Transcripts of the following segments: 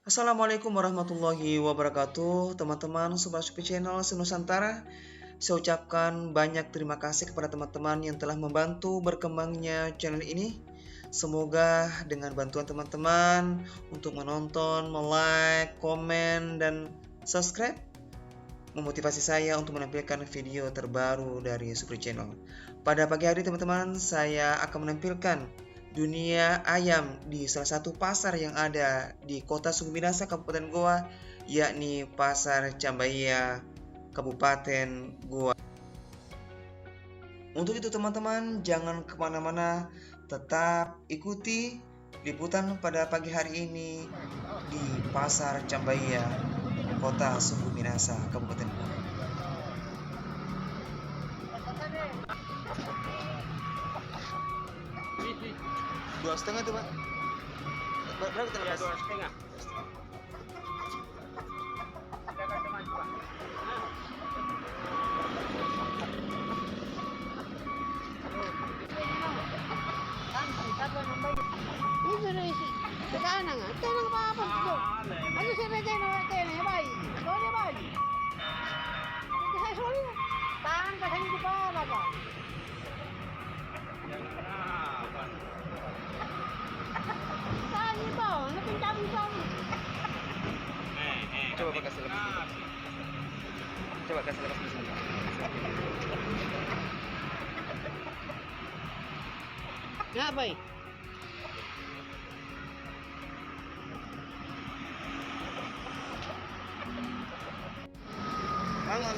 Assalamualaikum warahmatullahi wabarakatuh, teman-teman Sobat Shopee Channel Senusantara. Saya ucapkan banyak terima kasih kepada teman-teman yang telah membantu berkembangnya channel ini. Semoga dengan bantuan teman-teman untuk menonton, like, komen, dan subscribe memotivasi saya untuk menampilkan video terbaru dari Shopee Channel. Pada pagi hari teman-teman, saya akan menampilkan dunia ayam di salah satu pasar yang ada di Kota Sungguh Minasa, Kabupaten Goa, yakni Pasar Cambaya, Kabupaten Goa. Untuk itu teman-teman, jangan kemana-mana, tetap ikuti liputan pada pagi hari ini di Pasar Cambaya, Kota Sungguh Minasa, Kabupaten Goa. Dua setengah tuh Pak. Berapa kita lepas? 2,5. Coba kasih lepas. Coba kasih lepas di sini. Ya, baik. Bangun.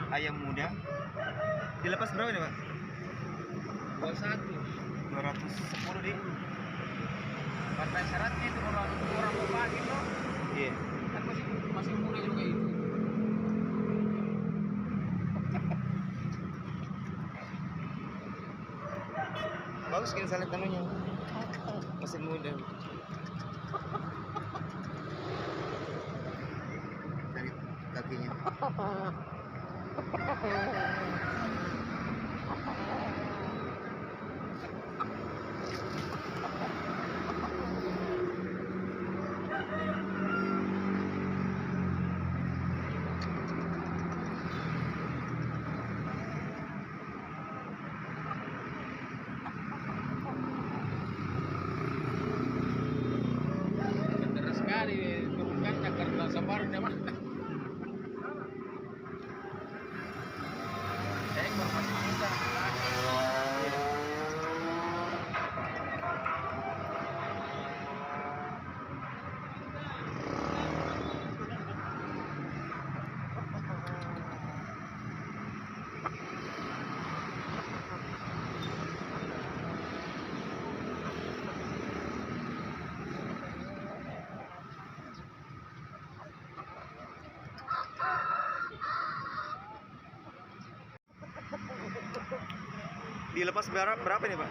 Ayam muda dilepas berapa nih Pak? 210 di Partai syaratnya itu kalau orang mau pagi loh, iya. kan masih muda juga itu. Bagus kan salib tanunya, masih muda. Dari kakinya. Bener sekali turunkan Jakarta Sabarnya mah. Saya baru masih muda. Dilepas berapa nih Pak?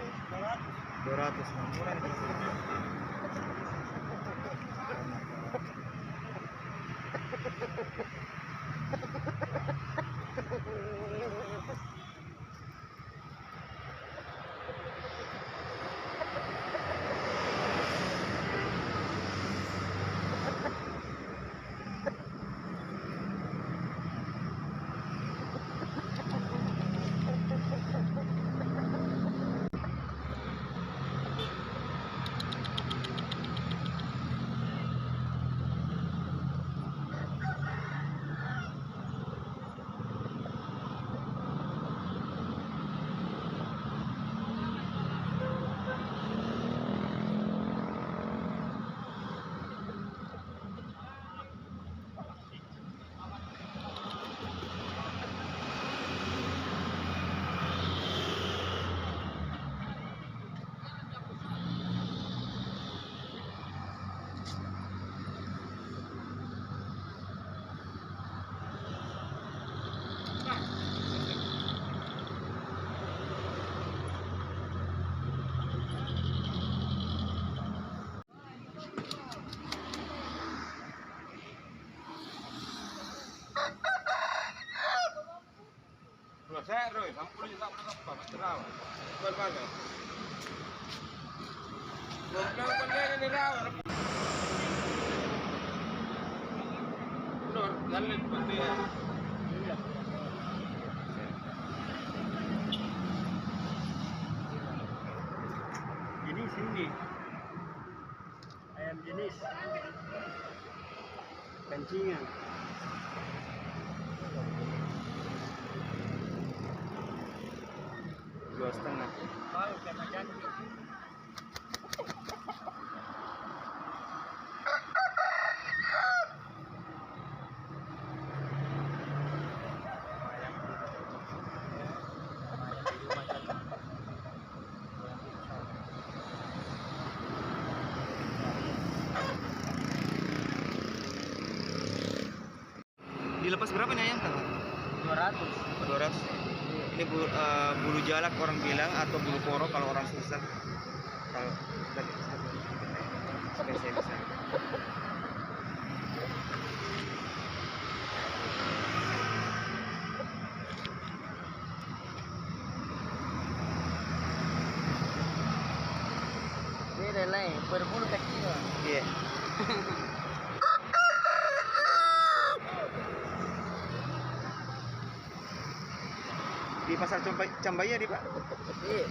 200. Murah nih. Terawat. Mana? Belum pandai dirawat. Nur, galit pandai. Jenis ini. Ayam jenis. Kencingan. 2,5. Oh, kena janji. Dilepas berapa nih ayam, Kang? 200. 200. Ini bulu jalak orang bilang atau bulu poro kalau orang susah. Kalau spesialis. Beda lah, berbulu kecil. Iya. Di pasar Cambaya di Pak? Iya.